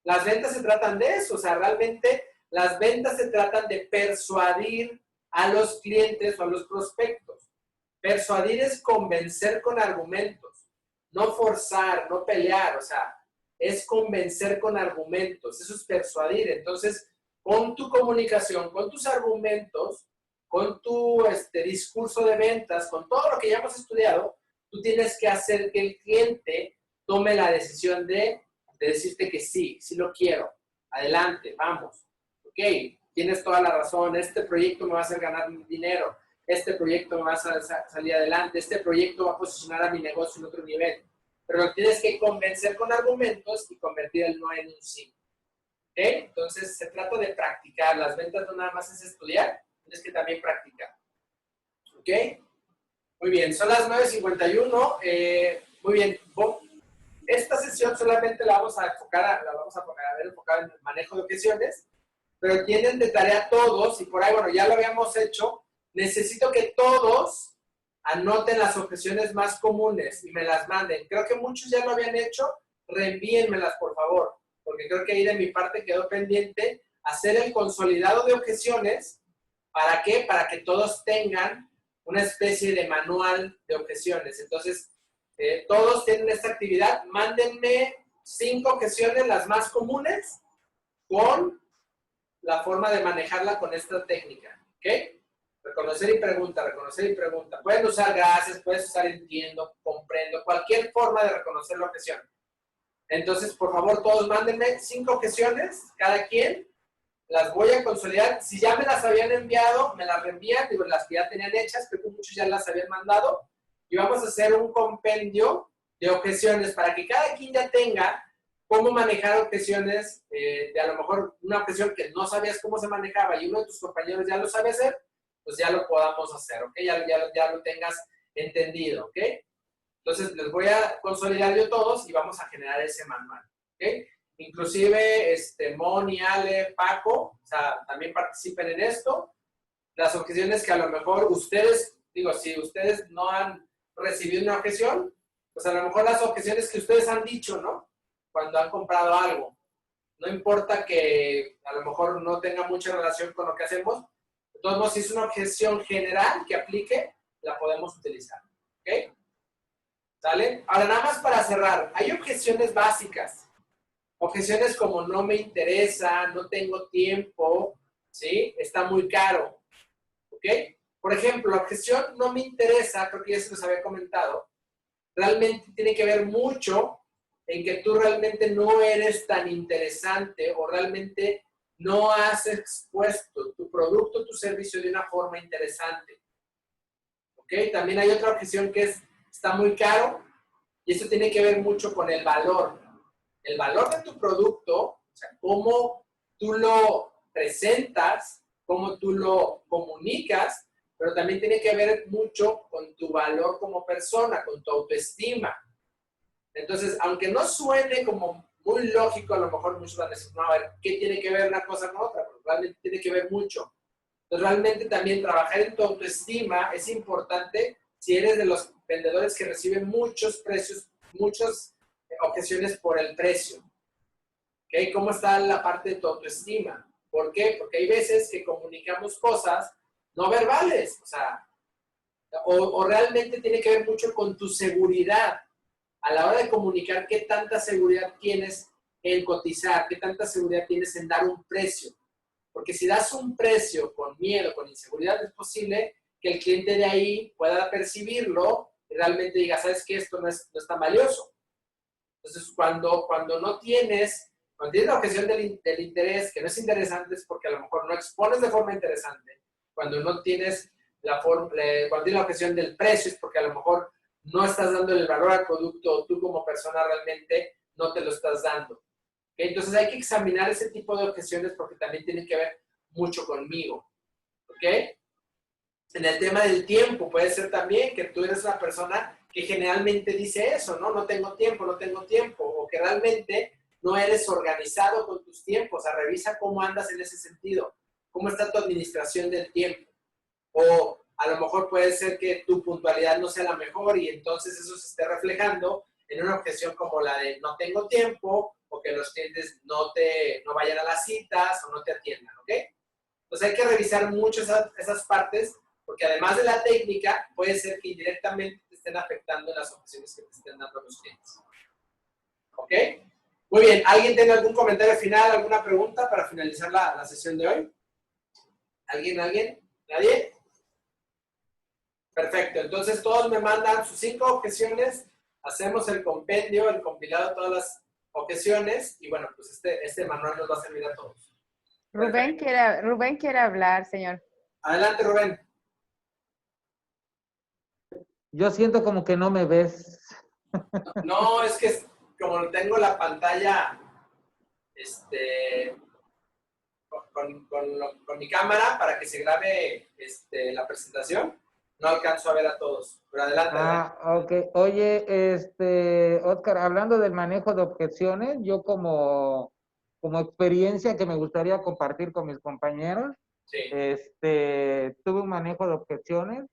[SPEAKER 1] Las ventas se tratan de eso. O sea, realmente las ventas se tratan de persuadir a los clientes o a los prospectos. Persuadir es convencer con argumentos, no forzar, no pelear. O sea, es convencer con argumentos. Eso es persuadir. Entonces, con tu comunicación, con tus argumentos, con tu discurso de ventas, con todo lo que ya hemos estudiado, tú tienes que hacer que el cliente tome la decisión de decirte que sí, sí lo quiero. Adelante, vamos. Ok, tienes toda la razón. Este proyecto me va a hacer ganar dinero. Este proyecto me va a hacer salir adelante. Este proyecto va a posicionar a mi negocio en otro nivel. Pero lo tienes que convencer con argumentos y convertir el no en un sí. ¿Ok? Entonces, se trata de practicar. Las ventas no nada más es estudiar, tienes que también practicar. ¿Ok? Muy bien, son las 9:51. Muy bien. Esta sesión solamente la vamos a enfocar, enfocada en el manejo de objeciones, pero tienen de tarea todos, y por ahí, bueno, ya lo habíamos hecho, necesito que todos anoten las objeciones más comunes y me las manden. Creo que muchos ya lo habían hecho, reenvíenmelas, por favor, porque creo que ahí de mi parte quedó pendiente hacer el consolidado de objeciones. ¿Para qué? Para que todos tengan una especie de manual de objeciones. Entonces, todos tienen esta actividad. Mándenme 5 objeciones, las más comunes, con la forma de manejarla con esta técnica. ¿Ok? Reconocer y pregunta, reconocer y pregunta. Pueden usar gracias, puedes usar entiendo, comprendo, cualquier forma de reconocer la objeción. Entonces, por favor, todos mándenme 5 objeciones, cada quien. Las voy a consolidar. Si ya me las habían enviado, me las reenvían, digo, las que ya tenían hechas, creo que muchos ya las habían mandado. Y vamos a hacer un compendio de objeciones para que cada quien ya tenga cómo manejar objeciones, de a lo mejor una objeción que no sabías cómo se manejaba y uno de tus compañeros ya lo sabe hacer, pues ya lo podamos hacer, ¿ok? Ya lo tengas entendido, ¿ok? Entonces, les voy a consolidar yo todos y vamos a generar ese manual, ¿ok? Inclusive, Moni, Ale, Paco, o sea, también participen en esto. Las objeciones que a lo mejor ustedes, digo, si ustedes no han recibido una objeción, pues a lo mejor las objeciones que ustedes han dicho, ¿no? Cuando han comprado algo. No importa que a lo mejor no tenga mucha relación con lo que hacemos. De todos modos, si es una objeción general que aplique, la podemos utilizar. ¿Ok? ¿Sale? Ahora, nada más para cerrar. Hay objeciones básicas. Objeciones como no me interesa, no tengo tiempo, ¿sí? Está muy caro. ¿Ok? Por ejemplo, la objeción no me interesa, creo que ya se los había comentado, realmente tiene que ver mucho en que tú realmente no eres tan interesante o realmente no has expuesto tu producto, tu servicio de una forma interesante. ¿Ok? También hay otra objeción que está muy caro y eso tiene que ver mucho con el valor. El valor de tu producto, o sea, cómo tú lo presentas, cómo tú lo comunicas, pero también tiene que ver mucho con tu valor como persona, con tu autoestima. Entonces, aunque no suene como muy lógico, a lo mejor muchos van a decir, no, a ver, ¿qué tiene que ver una cosa con otra? Pero realmente tiene que ver mucho. Entonces, realmente también trabajar en tu autoestima es importante si eres de los vendedores que reciben muchos precios, muchas objeciones por el precio. ¿Ok? ¿Cómo está la parte de tu autoestima? ¿Por qué? Porque hay veces que comunicamos cosas no verbales, o sea, o realmente tiene que ver mucho con tu seguridad. A la hora de comunicar, ¿qué tanta seguridad tienes en cotizar? ¿Qué tanta seguridad tienes en dar un precio? Porque si das un precio con miedo, con inseguridad, es posible que el cliente de ahí pueda percibirlo y realmente diga, ¿sabes qué? Esto no es tan valioso. Entonces, cuando no tienes, cuando tienes la objeción del interés, que no es interesante, es porque a lo mejor no expones de forma interesante. Cuando no tienes cuando tienes la objeción del precio, es porque a lo mejor no estás dando el valor al producto o tú como persona realmente no te lo estás dando. ¿Okay? Entonces hay que examinar ese tipo de objeciones porque también tienen que ver mucho conmigo. ¿Ok? En el tema del tiempo puede ser también que tú eres una persona que generalmente dice eso, ¿no? No tengo tiempo, o que realmente no eres organizado con tus tiempos. O sea, revisa cómo andas en ese sentido, cómo está tu administración del tiempo. O a lo mejor puede ser que tu puntualidad no sea la mejor y entonces eso se esté reflejando en una objeción como la de no tengo tiempo o que los clientes no vayan a las citas o no te atiendan, ¿ok? Entonces hay que revisar mucho esas partes porque además de la técnica puede ser que indirectamente te estén afectando en las objeciones que te estén dando los clientes. ¿Ok? Muy bien. ¿Alguien tiene algún comentario final, alguna pregunta para finalizar la sesión de hoy? ¿Alguien? ¿Nadie? Perfecto. Entonces todos me mandan sus 5 objeciones, hacemos el compendio, el compilado de todas las objeciones y bueno, pues este manual nos va a servir a todos.
[SPEAKER 7] Rubén quiere hablar, señor.
[SPEAKER 1] Adelante, Rubén.
[SPEAKER 3] Yo siento como que no me ves.
[SPEAKER 1] No, es que como tengo la pantalla con mi cámara para que se grabe la presentación, no alcanzo a ver a todos. Pero adelante.
[SPEAKER 3] Ok. Oye, Oscar, hablando del manejo de objeciones, yo como experiencia que me gustaría compartir con mis compañeros,
[SPEAKER 1] Sí.
[SPEAKER 3] tuve un manejo de objeciones.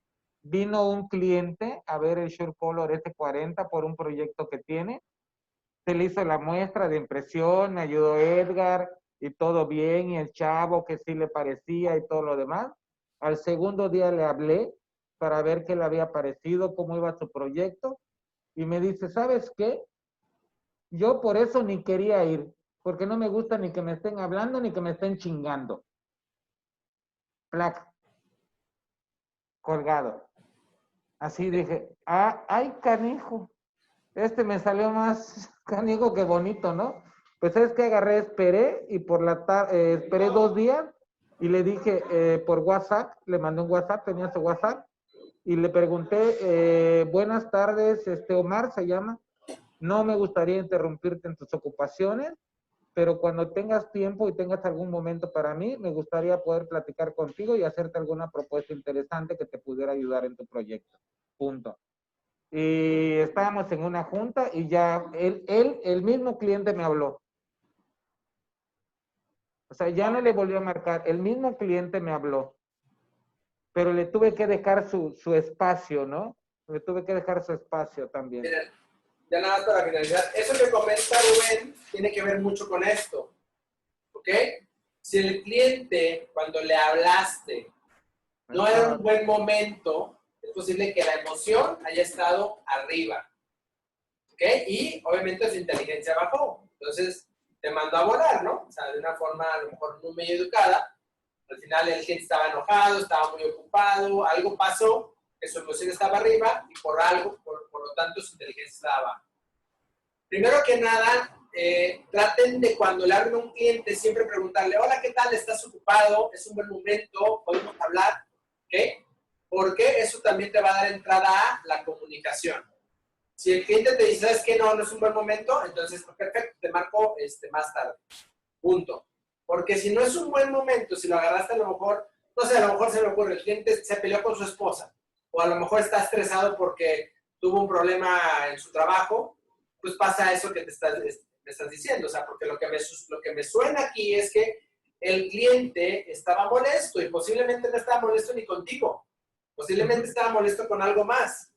[SPEAKER 3] Vino un cliente a ver el SureColor S40 por un proyecto que tiene. Se le hizo la muestra de impresión, me ayudó Edgar y todo bien, y el chavo que sí le parecía y todo lo demás. Al segundo día le hablé para ver qué le había parecido, cómo iba su proyecto, y me dice, ¿sabes qué? Yo por eso ni quería ir, porque no me gusta ni que me estén hablando ni que me estén chingando. Placa. Colgado. Así dije, ay, canijo. Me salió más canijo que bonito, ¿no? Pues es que agarré, esperé y por la tarde, esperé 2 días y le dije por WhatsApp, le mandé un WhatsApp, tenía su WhatsApp, y le pregunté, buenas tardes, Omar se llama, no me gustaría interrumpirte en tus ocupaciones, pero cuando tengas tiempo y tengas algún momento para mí, me gustaría poder platicar contigo y hacerte alguna propuesta interesante que te pudiera ayudar en tu proyecto. Punto. Y estábamos en una junta y ya el mismo cliente me habló. O sea, ya no le volvió a marcar, el mismo cliente me habló. Pero le tuve que dejar su espacio, ¿no? Le tuve que dejar su espacio también.
[SPEAKER 1] Miren, ya nada más para finalizar. Eso que comenta Rubén tiene que ver mucho con esto. ¿Ok? Si el cliente, cuando le hablaste, no era un buen momento, es posible que la emoción haya estado arriba. ¿Ok? Y obviamente su inteligencia bajó. Entonces, te mandó a volar, ¿no? O sea, de una forma a lo mejor no muy educada. Al final el cliente estaba enojado, estaba muy ocupado, algo pasó, que su emoción estaba arriba y por lo tanto su inteligencia estaba baja. Primero que nada, traten de cuando le hablen a un cliente siempre preguntarle, hola, ¿qué tal? ¿Estás ocupado? ¿Es un buen momento? ¿Podemos hablar? ¿Ok? Porque eso también te va a dar entrada a la comunicación. Si el cliente te dice, ¿sabes qué? No es un buen momento, entonces, perfecto, te marco más tarde. Punto. Porque si no es un buen momento, si lo agarraste a lo mejor, no sé, a lo mejor se me ocurre, el cliente se peleó con su esposa, o a lo mejor está estresado porque tuvo un problema en su trabajo, pues pasa eso que me estás diciendo. O sea, porque lo que me suena aquí es que el cliente estaba molesto y posiblemente no estaba molesto ni contigo. Posiblemente estaba molesto con algo más.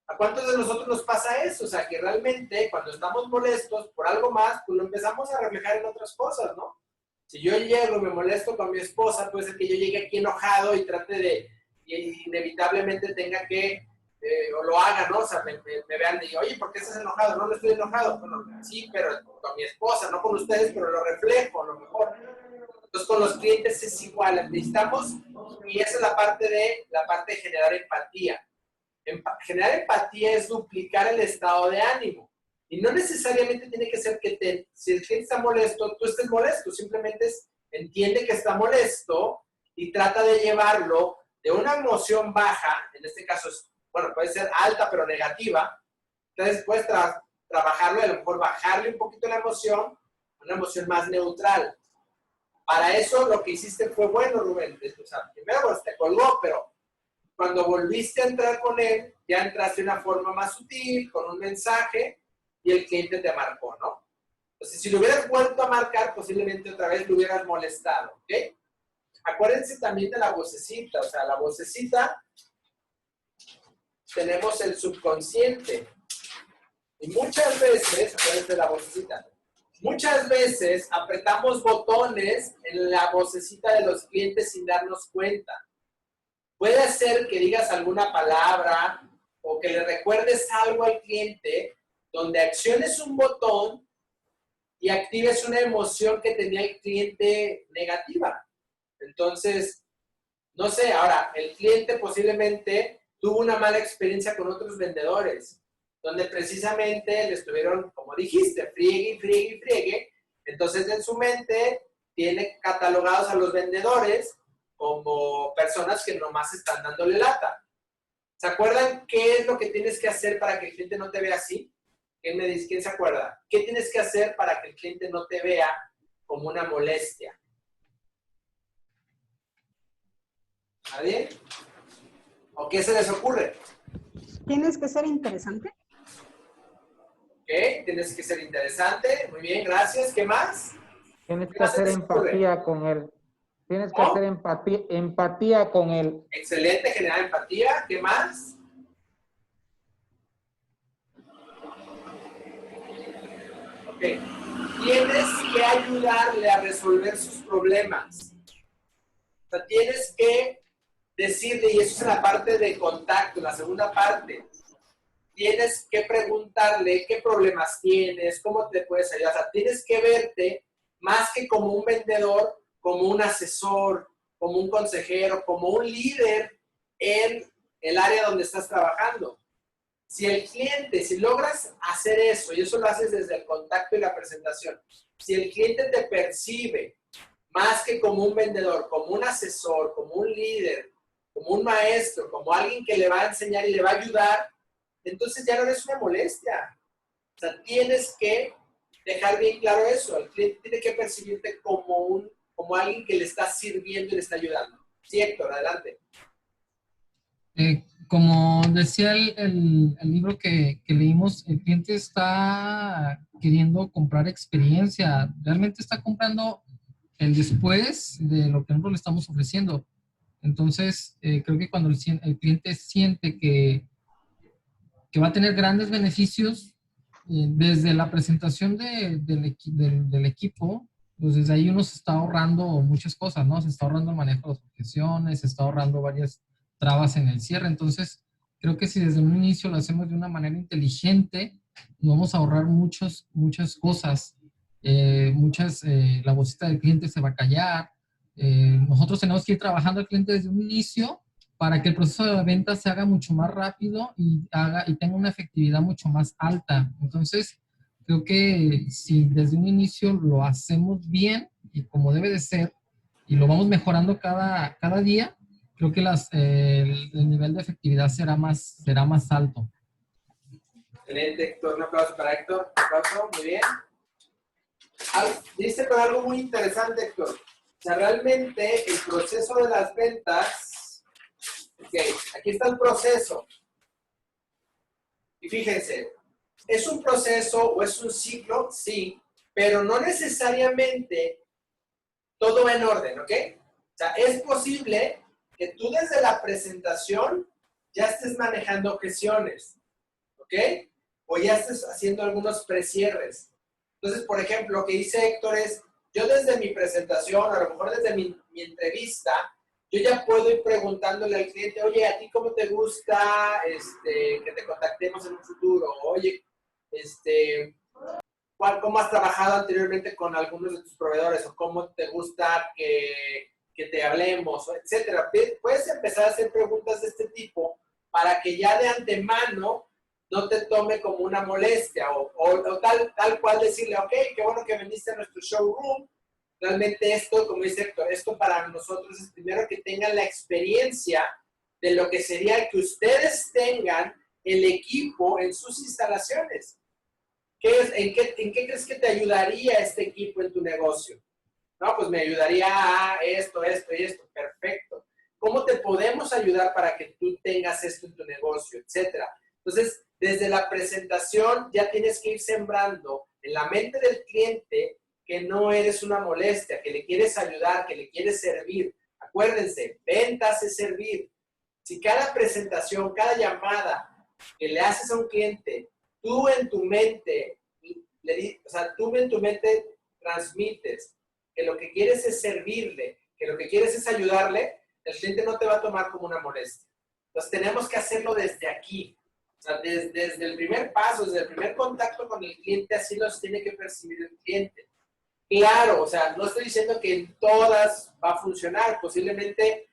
[SPEAKER 1] ¿A cuántos de nosotros nos pasa eso? O sea, que realmente cuando estamos molestos por algo más, pues lo empezamos a reflejar en otras cosas, ¿no? Si yo llego y me molesto con mi esposa, puede ser que yo llegue aquí enojado y trate de, y inevitablemente tenga que, o lo haga, ¿no? O sea, me vean y digan, oye, ¿por qué estás enojado? No, no estoy enojado. Bueno, sí, pero con mi esposa, no con ustedes, pero lo reflejo a lo mejor. Entonces, con los clientes es igual. Necesitamos, y esa es la parte de generar empatía. Generar empatía es duplicar el estado de ánimo. Y no necesariamente tiene que ser que si el cliente está molesto, tú estés molesto. Simplemente entiende que está molesto y trata de llevarlo de una emoción baja, en este caso bueno, puede ser alta pero negativa. Entonces puedes trabajarlo y a lo mejor bajarle un poquito la emoción, una emoción más neutral. Para eso lo que hiciste fue bueno, Rubén. O sea, primero pues, te colgó, pero cuando volviste a entrar con él, ya entraste de una forma más sutil, con un mensaje, y el cliente te marcó, ¿no? Entonces, si lo hubieras vuelto a marcar, posiblemente otra vez lo hubieras molestado, ¿ok? Acuérdense también de la vocecita. O sea, la vocecita, tenemos el subconsciente. Y muchas veces, acuérdense de la vocecita, muchas veces apretamos botones en la vocecita de los clientes sin darnos cuenta. Puede ser que digas alguna palabra o que le recuerdes algo al cliente donde acciones un botón y actives una emoción que tenía el cliente negativa. Entonces, no sé, ahora, el cliente posiblemente tuvo una mala experiencia con otros vendedores, donde precisamente le estuvieron, como dijiste, friegue y friegue y friegue. Entonces, en su mente, tiene catalogados a los vendedores como personas que nomás están dándole lata. ¿Se acuerdan qué es lo que tienes que hacer para que el cliente no te vea así? ¿Quién me dice? ¿Quién se acuerda? ¿Qué tienes que hacer para que el cliente no te vea como una molestia? ¿Nadie? ¿O qué se les ocurre?
[SPEAKER 8] Tienes que ser interesante.
[SPEAKER 1] ¿Ok? Tienes que ser interesante. Muy bien, gracias. ¿Qué más?
[SPEAKER 3] Tienes
[SPEAKER 1] ¿Qué
[SPEAKER 3] que
[SPEAKER 1] más se
[SPEAKER 3] hacer
[SPEAKER 1] les ocurre?
[SPEAKER 3] empatía con él. Tienes que
[SPEAKER 1] ¿Cómo?
[SPEAKER 3] hacer empatía con él.
[SPEAKER 1] Excelente, generar empatía. ¿Qué más? Ok. Tienes que ayudarle a resolver sus problemas. O sea, tienes que decirle, y eso es la parte de contacto, la segunda parte. Tienes que preguntarle qué problemas tienes, cómo te puedes ayudar. O sea, tienes que verte más que como un vendedor, como un asesor, como un consejero, como un líder en el área donde estás trabajando. Si el cliente, si logras hacer eso, y eso lo haces desde el contacto y la presentación, si el cliente te percibe más que como un vendedor, como un asesor, como un líder, como un maestro, como alguien que le va a enseñar y le va a ayudar, entonces ya no eres una molestia. O sea, tienes que dejar bien claro eso. El cliente tiene que percibirte como alguien que le está sirviendo y le está ayudando. Sí, Héctor, adelante.
[SPEAKER 6] Como decía el libro que leímos, el cliente está queriendo comprar experiencia, realmente está comprando el después de lo que nosotros le estamos ofreciendo. Entonces, creo que cuando el cliente siente que va a tener grandes beneficios desde la presentación del equipo, pues desde ahí uno se está ahorrando muchas cosas, ¿no? Se está ahorrando el manejo de las objeciones, se está ahorrando varias trabas en el cierre. Entonces, creo que si desde un inicio lo hacemos de una manera inteligente, nos vamos a ahorrar muchas cosas. La vocita del cliente se va a callar. Nosotros tenemos que ir trabajando al cliente desde un inicio para que el proceso de venta se haga mucho más rápido y tenga una efectividad mucho más alta. Entonces, creo que si desde un inicio lo hacemos bien y como debe de ser, y lo vamos mejorando cada día, creo que el nivel de efectividad será más alto.
[SPEAKER 1] Excelente, Héctor. Un aplauso para Héctor. Un aplauso, muy bien. Dice con algo muy interesante, Héctor. O sea, realmente el proceso de las ventas, ok, aquí está el proceso. Y fíjense, ¿es un proceso o es un ciclo? Sí, pero no necesariamente todo va en orden, ¿ok? O sea, es posible que tú desde la presentación ya estés manejando objeciones, ¿ok? O ya estés haciendo algunos precierres. Entonces, por ejemplo, lo que dice Héctor es, yo desde mi presentación, a lo mejor desde mi entrevista, yo ya puedo ir preguntándole al cliente, oye, ¿a ti cómo te gusta que te contactemos en un futuro? Oye, ¿cómo has trabajado anteriormente con algunos de tus proveedores? ¿O cómo te gusta que te hablemos? Etcétera. Puedes empezar a hacer preguntas de este tipo para que ya de antemano no te tome como una molestia o tal cual decirle, ok, qué bueno que viniste a nuestro showroom. Realmente esto, como dice Héctor, esto para nosotros es primero que tengan la experiencia de lo que sería que ustedes tengan el equipo en sus instalaciones. ¿En qué crees que te ayudaría este equipo en tu negocio? No, pues me ayudaría a esto y esto. Perfecto. ¿Cómo te podemos ayudar para que tú tengas esto en tu negocio, etcétera? Entonces, desde la presentación ya tienes que ir sembrando en la mente del cliente que no eres una molestia, que le quieres ayudar, que le quieres servir. Acuérdense, ventas es servir. Si cada presentación, cada llamada que le haces a un cliente, tú en tu mente transmites que lo que quieres es servirle, que lo que quieres es ayudarle, el cliente no te va a tomar como una molestia. Entonces tenemos que hacerlo desde aquí. O sea, desde el primer paso, desde el primer contacto con el cliente, así los tiene que percibir el cliente. Claro, o sea, no estoy diciendo que en todas va a funcionar, posiblemente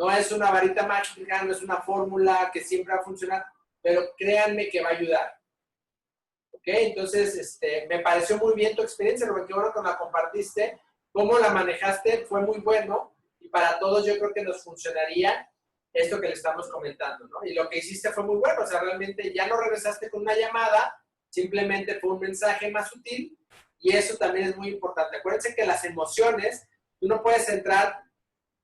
[SPEAKER 1] No es una varita mágica, no es una fórmula que siempre va a funcionar, pero créanme que va a ayudar. ¿Ok? Entonces, me pareció muy bien tu experiencia, Rubén, qué bueno que la compartiste. Cómo la manejaste fue muy bueno y para todos yo creo que nos funcionaría esto que le estamos comentando, ¿no? Y lo que hiciste fue muy bueno, o sea, realmente ya no regresaste con una llamada, simplemente fue un mensaje más sutil y eso también es muy importante. Acuérdense que las emociones, tú no puedes entrar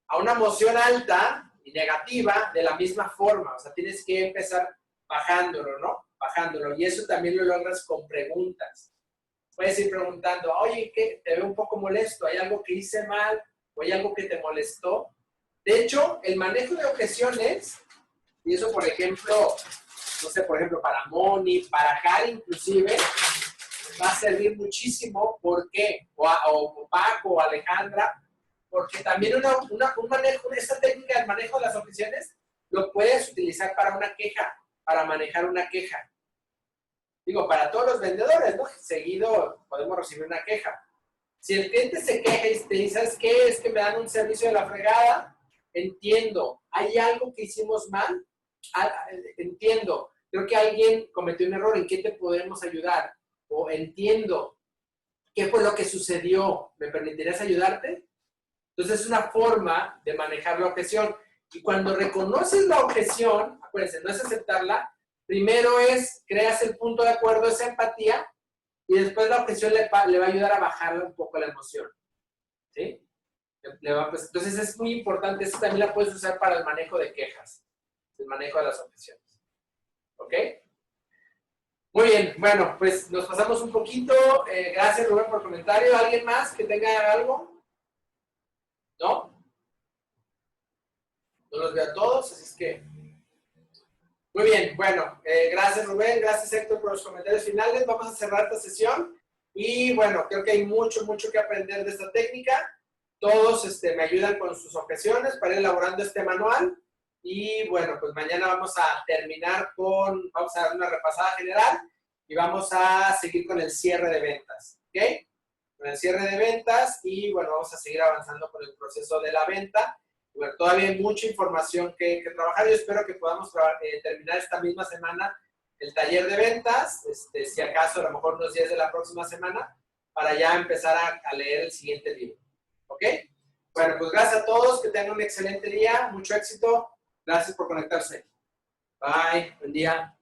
[SPEAKER 1] a una emoción alta y negativa de la misma forma, o sea, tienes que empezar bajándolo, ¿no? Bajándolo y eso también lo logras con preguntas. Puedes ir preguntando, oye, ¿qué? Te veo un poco molesto, ¿hay algo que hice mal o hay algo que te molestó? De hecho, el manejo de objeciones, y eso por ejemplo, no sé, por ejemplo, para Moni, para Cari inclusive, va a servir muchísimo. ¿Por qué? O Paco, o Alejandra, porque también un manejo, esta técnica del manejo de las objeciones, lo puedes utilizar para una queja, para manejar una queja. Digo, para todos los vendedores, ¿no? Seguido podemos recibir una queja. Si el cliente se queja y te dice, ¿sabes qué? Es que me dan un servicio de la fregada. Entiendo. ¿Hay algo que hicimos mal? Entiendo. Creo que alguien cometió un error. ¿En qué te podemos ayudar? O entiendo. ¿Qué fue lo que sucedió? ¿Me permitirías ayudarte? Entonces es una forma de manejar la objeción. Y cuando reconoces la objeción, acuérdense, no es aceptarla, primero creas el punto de acuerdo, esa empatía, y después la objeción le va a ayudar a bajarle un poco la emoción. ¿Sí? Entonces es muy importante, esto también la puedes usar para el manejo de quejas, el manejo de las objeciones. ¿Ok? Muy bien, bueno, pues nos pasamos un poquito. Gracias, Rubén, por el comentario. ¿Alguien más que tenga algo? ¿No? No los veo a todos, así es que... Muy bien, bueno, gracias Rubén, gracias Héctor por los comentarios finales. Vamos a cerrar esta sesión y bueno, creo que hay mucho que aprender de esta técnica. Todos me ayudan con sus objeciones para ir elaborando este manual y bueno, pues mañana vamos a terminar vamos a dar una repasada general y vamos a seguir con el cierre de ventas, ¿ok? Con el cierre de ventas y bueno, vamos a seguir avanzando con el proceso de la venta. Bueno, todavía hay mucha información que trabajar. Yo espero que podamos terminar esta misma semana el taller de ventas, si acaso a lo mejor unos días de la próxima semana, para ya empezar a leer el siguiente libro. ¿Ok? Bueno, pues gracias a todos, que tengan un excelente día, mucho éxito. Gracias por conectarse. Bye, buen día.